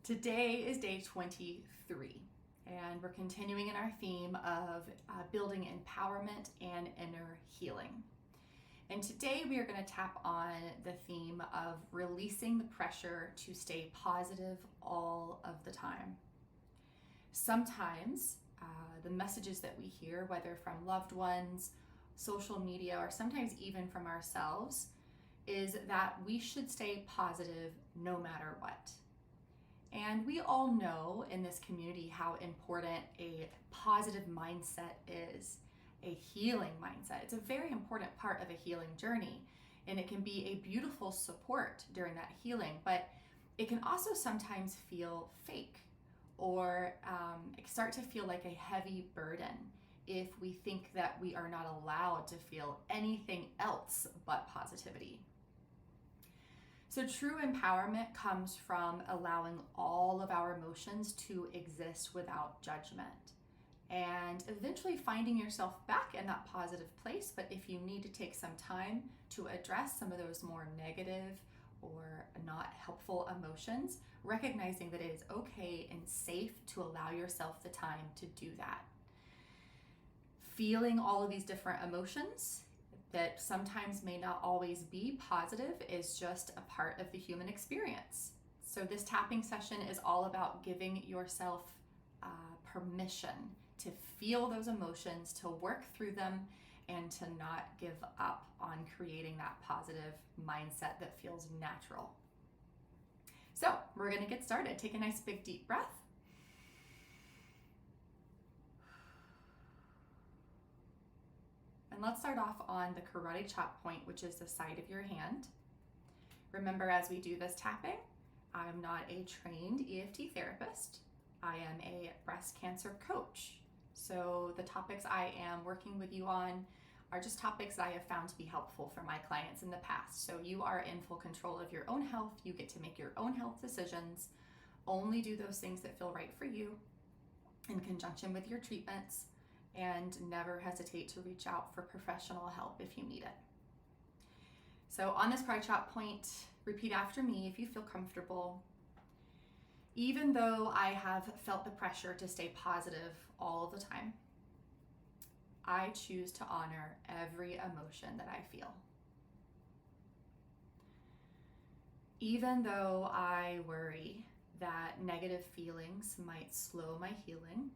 Today is day 23, and we're continuing in our theme of building empowerment and inner healing. And today we are going to tap on the theme of releasing the pressure to stay positive all of the time. Sometimes the messages that we hear, whether from loved ones, social media, or sometimes even from ourselves, is that we should stay positive no matter what. And we all know in this community how important a positive mindset is, a healing mindset. It's a very important part of a healing journey, and it can be a beautiful support during that healing, but it can also sometimes feel fake or start to feel like a heavy burden if we think that we are not allowed to feel anything else but positivity. So true empowerment comes from allowing all of our emotions to exist without judgment and eventually finding yourself back in that positive place. But if you need to take some time to address some of those more negative or not helpful emotions, recognizing that it is okay and safe to allow yourself the time to do that. Feeling all of these different emotions that sometimes may not always be positive is just a part of the human experience. So this tapping session is all about giving yourself permission to feel those emotions, to work through them, and to not give up on creating that positive mindset that feels natural. So we're going to get started. Take a nice big deep breath. And let's start off on the karate chop point, which is the side of your hand. Remember, as we do this tapping, I'm not a trained EFT therapist. I am a breast cancer coach. So the topics I am working with you on are just topics that I have found to be helpful for my clients in the past. So you are in full control of your own health. You get to make your own health decisions. Only do those things that feel right for you in conjunction with your treatments. And never hesitate to reach out for professional help if you need it. So on this karate chop point, repeat after me if you feel comfortable. Even though I have felt the pressure to stay positive all the time, I choose to honor every emotion that I feel. Even though I worry that negative feelings might slow my healing,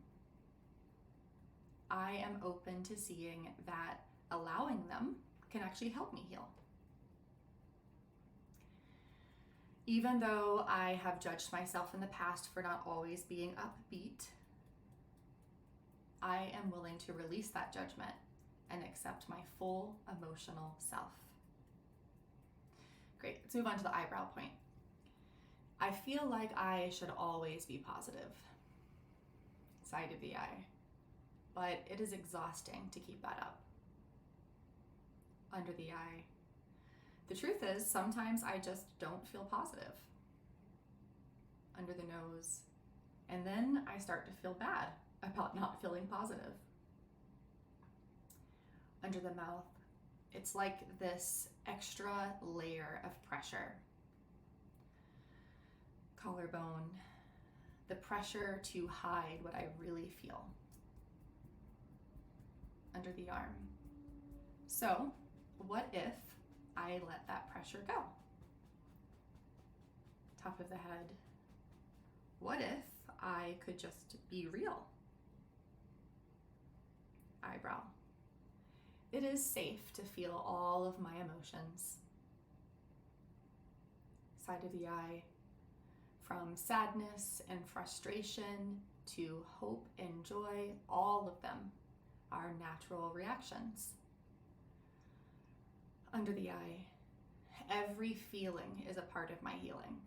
I am open to seeing that allowing them can actually help me heal. Even though I have judged myself in the past for not always being upbeat, I am willing to release that judgment and accept my full emotional self. Great, let's move on to the eyebrow point. I feel like I should always be positive. Side of the eye. But it is exhausting to keep that up. Under the eye. The truth is, sometimes I just don't feel positive. Under the nose. And then I start to feel bad about not feeling positive. Under the mouth. It's like this extra layer of pressure. Collarbone. The pressure to hide what I really feel. Under the arm. So, what if I let that pressure go? Top of the head. What if I could just be real? Eyebrow. It is safe to feel all of my emotions. Side of the eye. From sadness and frustration to hope and joy, all of them are natural reactions. Under the eye, every feeling is a part of my healing.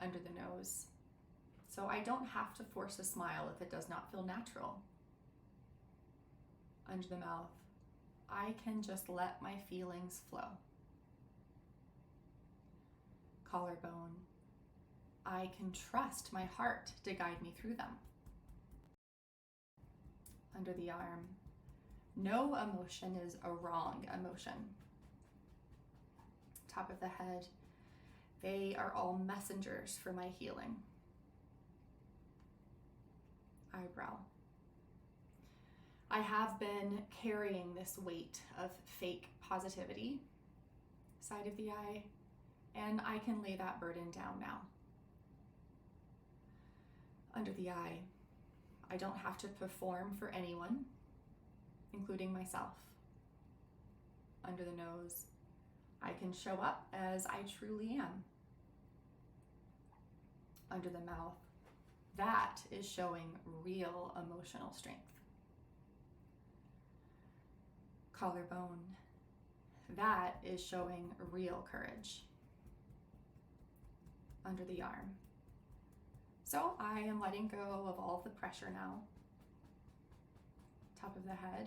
Under the nose, so I don't have to force a smile if it does not feel natural. Under the mouth, I can just let my feelings flow. Collarbone, I can trust my heart to guide me through them. Under the arm, no emotion is a wrong emotion. Top of the head, They are all messengers for my healing. Eyebrow. I have been carrying this weight of fake positivity, side of the eye, and I can lay that burden down now. Under the eye, I don't have to perform for anyone, including myself. Under the nose, I can show up as I truly am. Under the mouth, that is showing real emotional strength. Collarbone, that is showing real courage. Under the arm. So I am letting go of all of the pressure now. Top of the head,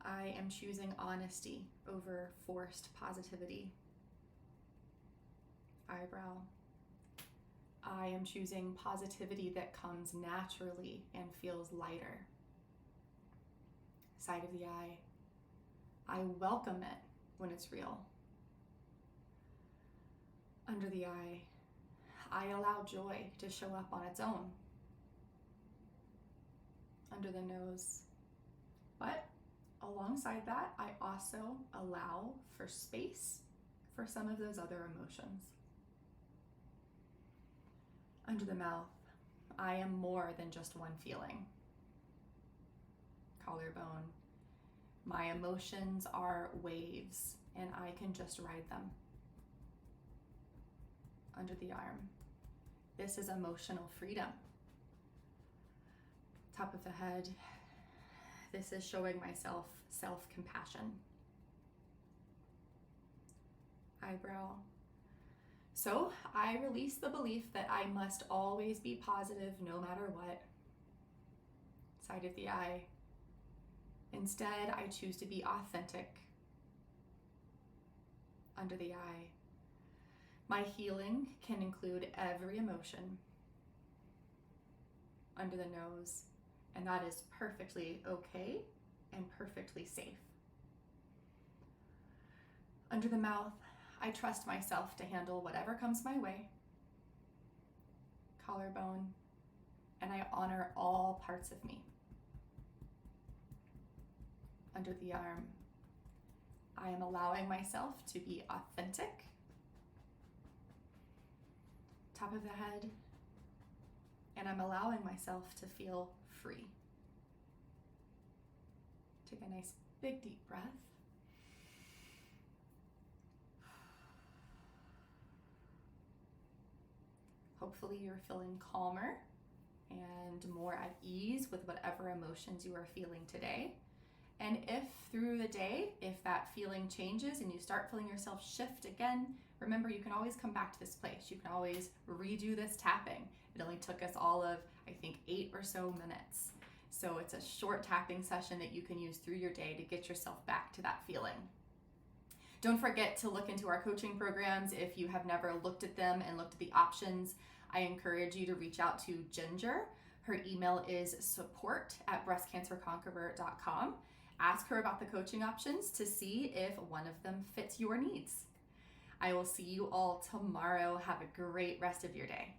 I am choosing honesty over forced positivity. Eyebrow, I am choosing positivity that comes naturally and feels lighter. Side of the eye, I welcome it when it's real. Under the eye, I allow joy to show up on its own. Under the nose, but alongside that, I also allow for space for some of those other emotions. Under the mouth, I am more than just one feeling. Collarbone, my emotions are waves and I can just ride them. Under the arm, this is emotional freedom. Top of the head, this is showing myself self-compassion. Eyebrow. So I release the belief that I must always be positive no matter what. Side of the eye. Instead, I choose to be authentic. Under the eye. My healing can include every emotion. Under the nose. And that is perfectly okay and perfectly safe. Under the mouth, I trust myself to handle whatever comes my way. Collarbone, and I honor all parts of me. Under the arm, I am allowing myself to be authentic. Top of the head, and I'm allowing myself to feel free. Take a nice big deep breath. Hopefully you're feeling calmer and more at ease with whatever emotions you are feeling today. And if through the day, if that feeling changes and you start feeling yourself shift again, remember you can always come back to this place. You can always redo this tapping. It only took us all of, I think, 8 or so minutes. So it's a short tapping session that you can use through your day to get yourself back to that feeling. Don't forget to look into our coaching programs. If you have never looked at them and looked at the options, I encourage you to reach out to Ginger. Her email is support@breastcancerconqueror.com. Ask her about the coaching options to see if one of them fits your needs. I will see you all tomorrow. Have a great rest of your day.